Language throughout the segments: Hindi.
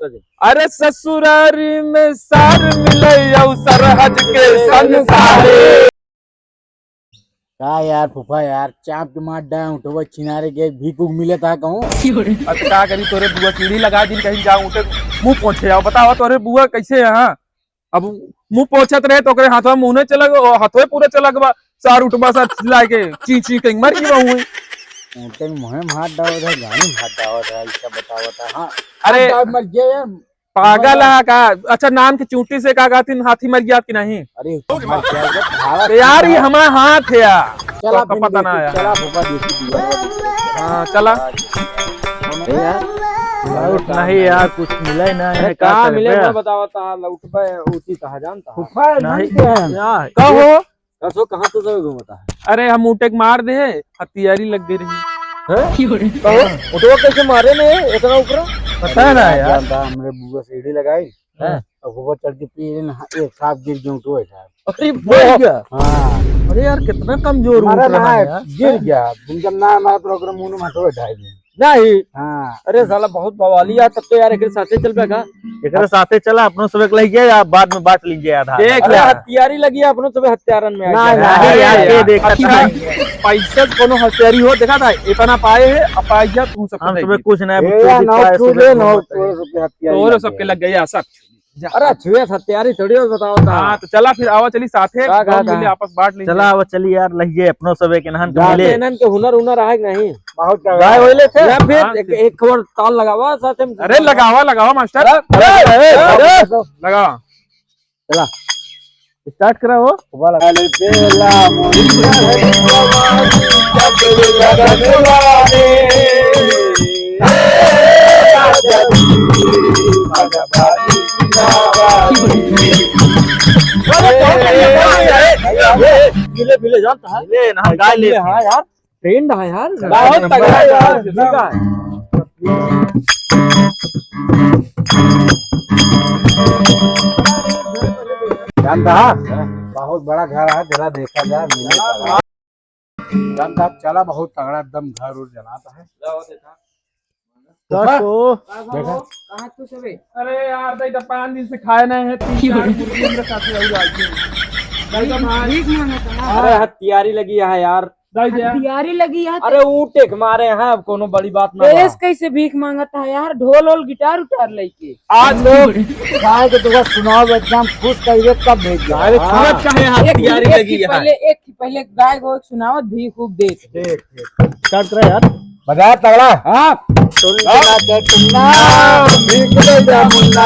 अरे ससुरारी में सार मिले सरहज के संसारे। का यार फूफा यार चाप के मार डाय उठो चिनारे के भीख उग मिले था कहूं। अब क्या करी तोरे बुआ सीढ़ी लगा दी कहीं जाऊं उठे मुंह पोछे आओ बताओ तोरे बुआ कैसे यहाँ अब मुंह पोछत रहे तो हाथों मुंह ने चलग हाथों पूरे चलग बा सार उठबा सा चिल्ला के ची ची कहीं मर गई बहु उठे मुहे में हाथ डाल था गानी हाथ डाल था इसका बताओ था। हां अरे मर गया यार पागल है का। अच्छा नाम की चूंटी से का गाती हाथी मर गया कि नहीं। अरे यार ये हमारा हाथ है यार चला तो पता ना यार। चला फूफा देसी दिया। हाँ चला नहीं यार कुछ मिला ही ना है कहाँ मिले मैं बताओ ता लौट पे ऊंची कहा जानता फूफा नहीं यार कहो कसो कहाँ तो सब घूमता है अरे हम उठे मार दे हथियारी लग गई रही उठो कैसे मारे ने इतना ऊपर पता है ना यार हमरे बुआ सीढ़ी लगाई और फूफा चढ़ के पी ना एक सांप गिर गया उठो है। अरे बोल गया। हां अरे यार कितना कमजोर हमारा उठ रहा है ना यार। गिर गया तुम जब ना हमारा प्रोग्राम मुंह में हटो बैठा है। नहीं हां अरे साला बहुत बवाली है तब तो यार एक साथे चल पेगा एकरे साथे चला अपनों सब एक लग गया बाद में बांट लीजिए आधा। देख अरे ले हथियारी लगी है अपनों सब हथियारन में आ गया नहीं यार ये देखा अच्छा पैसा कोनो हथियारी हो देखा था इतना पाए है अपाइया तू सब हम सुबह कुछ ए नहीं नौ चूले नौ सबके हथियार तो सबके लग गया सब। अरे छुए हथियारी थोड़ी हो बताओ ता हाँ तो चला फिर आवा चली साथे मिले आपस बांट लीजिए। चला अब चलिए यार लहिए अपनों सब एक नहन के मिले। इनन के हुनर है कि नहीं बहुत गाय होले थे। या हाँ, फिर एक खबर ताल लगावा साथे में अरे लगावा लगावा मास्टर लगावा चला स्टार्ट करा हो। वाले पेला मिले मिले जानता है ले ना गाय ले। हाँ यार ट्रेंड है यार बहुत तगड़ा है यार। जानता बहुत बड़ा घर है जरा देखा जाए मिले जानता चला बहुत तगड़ा एकदम घर उर जलाता है। देखा कहाँ तू सबे अरे यार दई तो 5 दिन से खाए नहीं है 3-4 मुर्गी हमरे साथे और आई अरे हथियारी लगी है यार दई दे हथियारी लगी है। अरे ऊँटे के मारे हैं अब कोनो बड़ी बात ना देश कैसे भीख मांगता है यार ढोल और गिटार उतार लेके। आज लोग गाय के तुझे सुनाओ एकदम खुश कहिए कब भेज दिया। अरे सूरज चाहे हथियारी लगी है पहले गाय को सुनावत भीख उग दे। देख स्टार्ट करा यार। बजा तगड़ा हाँ तुलना के तुलना भीख दे जा मुन्ना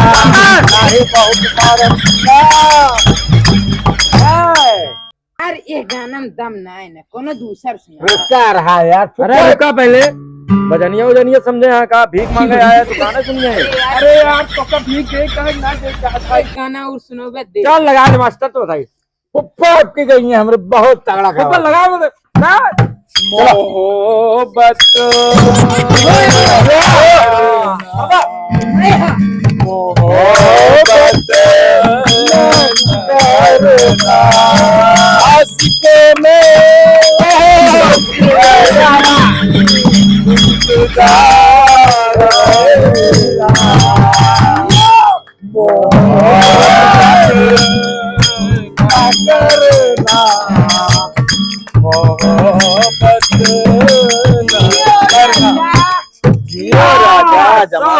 नाही बहुत मारे यार ये गाना में दम ना है ना कोनो दूसर सुना। रुका रहा यार अरे रुका पहले बजनिया उजनिया समझे यहाँ का भीख मांगे आया तो गाना सुन गए। अरे यार तो कब भीख दे कहे ना दे कोई गाना और सुनोगे दे। चल लगा दे मास्टर तो बताइए ऊपर की गई है हमरे बहुत तगड़ा ऊपर खबर लगा दे ना मोहब्बत आशिके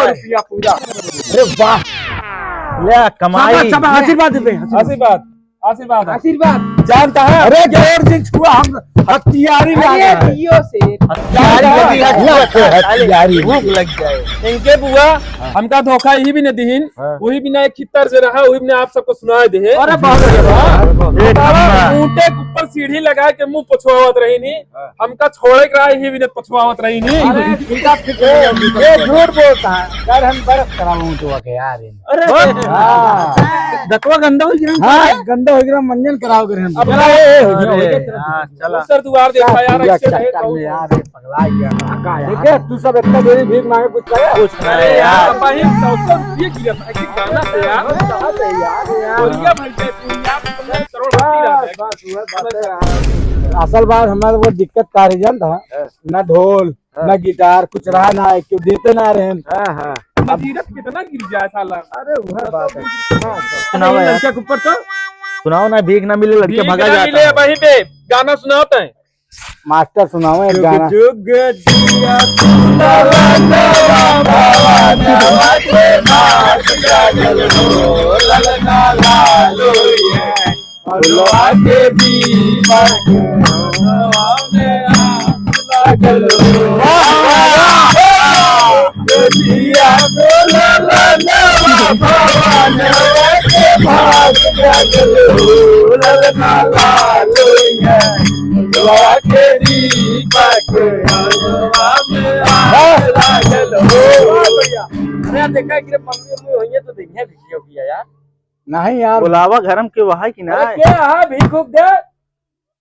रुपया पूरा अरे वाह ले कमाई आशीर्वाद दे आशीर्वाद आशीर्वाद आशीर्वाद जानता है अरे जोर से छुआ हम हथियारी अरे दियो से हथियारी भूख लग जाए। इनके बुआ हमका धोखा यही भी न दीन वही भी ना एक खित्तर से रहा वही भी ना आप सबको सुनाए दे। एक नंबर। ऊँटे के ऊपर सीढ़ी लगा के मुंह पछुआवत रही नी हमका छोड़े के रहा यही भी न पछुआवत रही नी। ये झूठ बोलता है यार हम बर्फ कराऊं तो के यार दतवा गंदा हो गया हाँ गंदा हो गया मंजन कराओगे हम अब हाँ, चला सर द्वार देखा यार ऐसे रहे चक्कर में तो। यार ये पगला गया ठीक है तू सब इतना देरी भीख मांगे कुछ करे कुछ अरे नहीं यार यार। अपाही 100 रुपये की रहता है कि गाना से यार बोलिया भाई से पूरा तुम्हें करोड़पति रहता है। असल बात हमारे को दिक्कत कार्य जानता है ना ढोल ना गिटार कुछ रहा ना क्यों देते ना रहे बजीरत कितना गिर जाए साला। अरे वह बात है। सुनाओ यार, लड़का के ऊपर तो सुनाओ ना, भीख ना मिले लड़के भीख भगा ना जाता मिले है। वहीं पे गाना सुनाते हैं। मास्टर सुनाओ एक गाना। जुग जिया अरे यार देखा कि मम्मी मम्मी होइए तो देखिए वीडियो किया यार। नहीं यार, बुलावा घरम के वहा की ना अरे क्या है भीख उग दे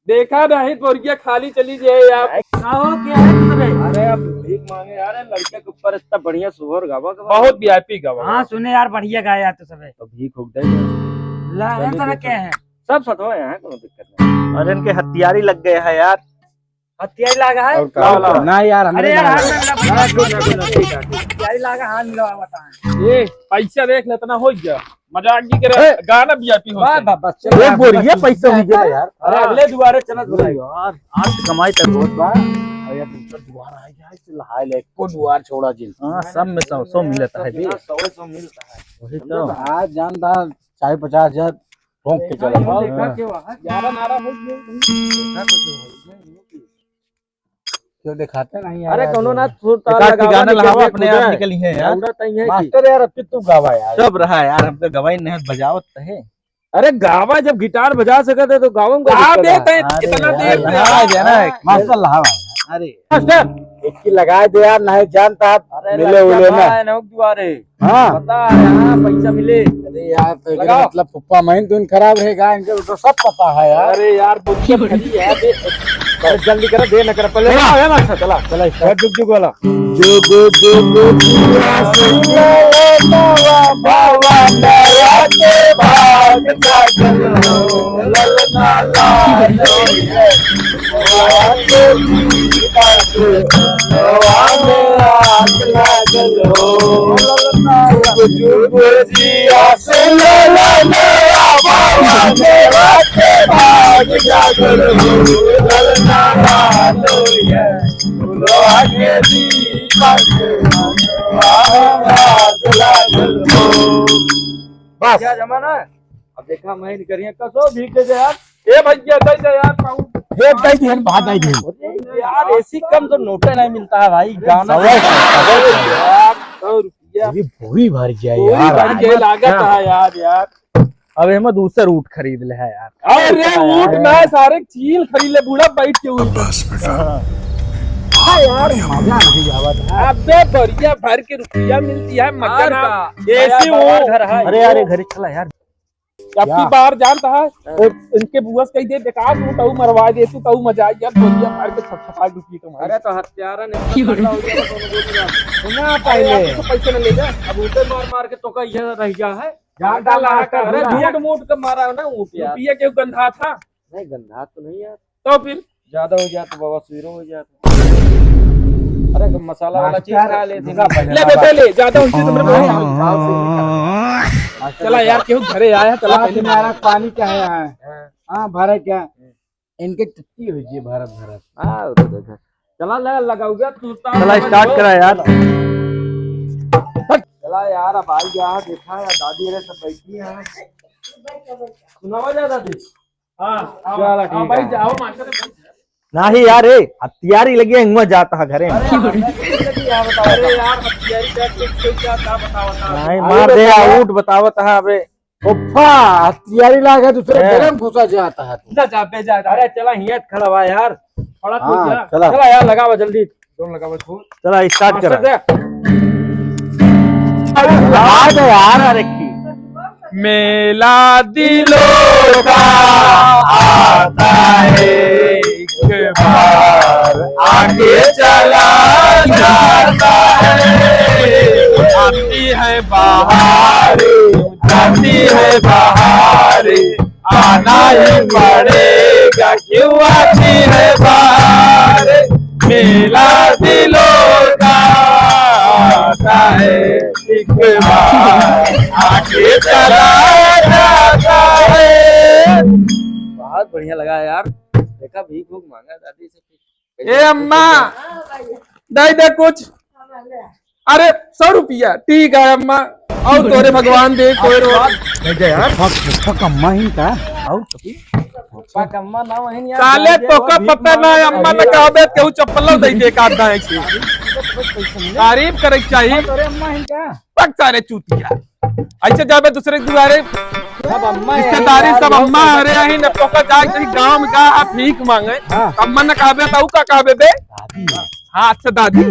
देखा नहीं बोरिया खाली चली जाए यार। क्या है तुम्हें? अरे अब भीख मांगे यार लड़के के ऊपर इतना बढ़िया सुवर गावा बहुत वीआईपी गवा। हाँ सुने यार बढ़िया गाया तो सब तो भीख उग दे सब क्या है सब सतो है कोनो दिक्कत नहीं। और इनके हथियारी लग गए है यार। हथियारी लागा है और का ना यार, हमें अरे यार हाथ नहीं। में मिला हथियारी लागा हाथ मिला बताएं। ये पैसा देख ले इतना हो गया मजाक भी करे गाना वीआईपी हो वाह बस चल एक बोरिया पैसा हो गया यार। अरे अगले दुआरे चलत बोला यार, आज कमाई तक बहुत बा। अरे यार दूसरा द्वार आ गया है, लहाई ले को द्वार छोड़ा जिन। हाँ, सब में 100 मिलता है बे। 100 मिलता है। वही तो आज जानता 40-50 हजार ठोक के चला। देखा क्यों है ग्यारह नारा हो गया। क्यों दिखाते नहीं यार? अरे कोनो ना सुर ताल एकाध की लगावा गाना निकल लगावा के अपने खुद आप है। निकली है यार। पूरा तई है कि मास्टर यार, अब तू गावा यार। सब रहा है यार, हमको गवाही नहीं बजावत है। अरे गावा जब गिटार बजा सकते तो गावम का गा दिक्कत है। देते हैं कितना देर से लहा जाना है। मास्टर लहावा। अरे मास्टर एक की लगाए दे यार, नहीं जानता आप अरे मिले उले ना। नौक दुआरे हाँ पता है हाँ पैसा मिले। अरे यार तो एकरे लगाओ। मतलब पुप्पा महीन दिन खराब रहेगा, इनको तो सब पता है यार। अरे यार बुद्धि खड़ी है दे अरे जल्दी करो दे न कर पहले आओ है मास्टर चला चला बहुत जुग जुग वाला बस क्या जमाना है अब देखा मैं नहीं करिए कसो भीख दे दे यार। ए भैया दे दे यार पाऊ एक दाई दिन बाद आई दिन। यार ऐसी कम तो नोटे नहीं मिलता है भाई गाना यार 100 रुपया अभी भूरी भर गया कोई यार। भर के लागत है यार। अब हम दूसरा रूट खरीद ले है यार। अरे ऊँट ना सारे चील खरीद ले बूढ़ा बैठ के हुई यार मजा नहीं आवत है। अबे बढ़िया भर के रुपया मिलती है मजा ना ऐसी वो घर है अरे यार, ये घर चला यार। अपनी बार जानता है और इनके बुआ से कही दे बेकार तू तऊ मरवा दे तू तऊ मजा यार बढ़िया भर के 6-7 रुपये कमा अरे तो हत्यारा ने पकड़ा हो गया तो बोल रहा ना पहले तो पैसे न ले जा अब ऊपर मार मार के तो का यह रह गया है ज्यादा ला कर अरे झूठ मूठ का मारा ना ऊप यार रुपया के गंधा था नहीं गंधा तो नहीं यार तो फिर ज्यादा हो जाए तो बाबा सीरो हो जाता। अरे मसाला वाला चीज खा लेते ले बेटे ले ज्यादा उनसे तुमने चला यार क्यों घरे आया चला पहले पहले मेरा पानी क्या है यहाँ? हाँ भरे क्या इनके टट्टी हुई है भारत भारत। हाँ तो देखा चला लगाऊंगा तू चला स्टार्ट करा यार। चला यार अब आई गया देखा यार दादी रे सब बैठी है सुनावा जा दादी। हां चला ठीक भाई है जाओ मास्टर नहीं यार, ए हथियारी लगी है हुआ जाता है घरे। अरे यार हथियारी बैठ के क्या बताओ नहीं मार दे ऊट बतावत है। अबे उप्पा हथियारी लागे दूसरे गरम घुसा जाता है। जा जा पे जा अरे चला हियत खड़ा हुआ यार थोड़ा हाँ, खुद जा चला चला यार लगावा जल्दी दोनों लगाओ छोड़ चला स्टार्ट करा। मास्टर आ जा यार। अरे मेला दिलों का आता है एक बार आगे चला जाता है आती है बाहर जाती है बाहर आना ही पड़ेगा क्यों आती है बाहर मेला दिलों का आता है एक बार आके चला जाता है। बहुत बढ़िया लगा यार, देखा भीख भूख मांगा दादी से। ए अम्मा दे दे कुछ। अरे 100 रुपया ठीक है अम्मा, और तोरे भगवान दे तोरे यार अम्मा ही का और पाक अम्मा ना वही यार। साले तो का पता ना अम्मा ने कहबे केहू चप्पल दे दे काट दाए छी। तारीफ करे के चाहिए तोरे अम्मा ही का पक सारे चूतिया ऐसे जाबे दूसरे के दुआरे सब अम्मा रिश्तेदारी सब अम्मा अरे यही न पोका जाए कहीं गांव में का भीख मांगे अम्मा ने कहबे तो का कहबे बे हाँ अच्छा दादी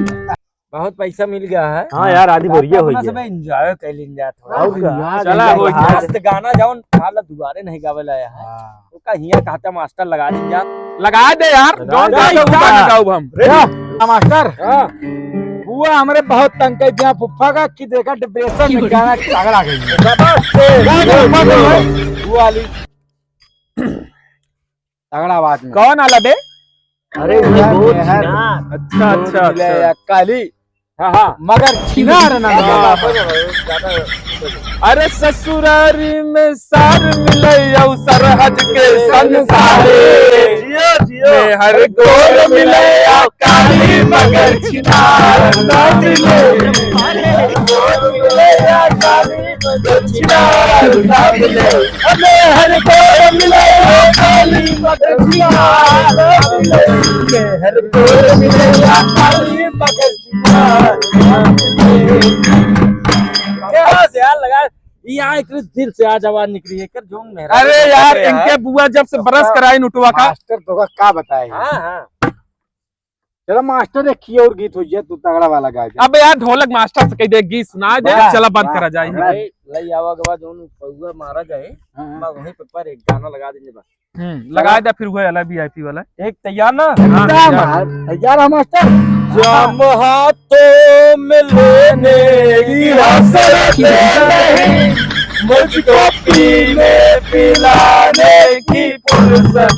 बहुत पैसा मिल गया है। हाँ यार आधी बोरिया हो अपना गया। सब एंजॉय कर लेंगे थोड़ा। और क्या? चला हो गया। मस्त गाना जाओ हाल दुबारे नहीं गावे लाया है तो का हिया कहता मास्टर लगा दी जा। लगा दे यार जौन गाना उ गाना गाओ हम मास्टर बुआ हमरे बहुत तंग कर दिया फुफ्फा का कि देखा डिप्रेशन में गाना तगड़ा गई बुआ वाली तगड़ा बात में कौन आला बे अरे ये बहुत ना। अच्छा अच्छा अच्छा काली हाँ मगर छिनार ना अरे ससुरारी में सार मिले औ सरहद के संसारे में हर गोर मिले औ काली मगर छिनार ना मिले हर गोर मिले औ काली मगर छिनार ना मिले हमें हर गोर मिले औ काली मगर छिनार ना मिले हर गोर मिले औ काली मगर छिनार ना मिले। क्या से यार लगा यहाँ एक दिल से आज आवाज निकली है कर जोंग मेरा। अरे यार इनके बुआ जब से बरस कराई नुटवा का मास्टर तो का क्या बताए हाँ हाँ चलो मास्टर एक की और गीत हो जाए तू तगड़ा वाला गा जा अब यार ढोलक मास्टर से कह दे गीत सुना दे वाह, चला बंद वाह, करा जाए वाह। लई आवा के बाद जोन पौआ मारा जाए मैं वहीं पर एक गाना लगा देंगे बस। लगा दे फिर वो वाला वीआईपी वाला एक तैयार ना तैयार है मास्टर जम हाथों में लेने की हसरत नहीं मुझको पीने पिलाने की फुर्सत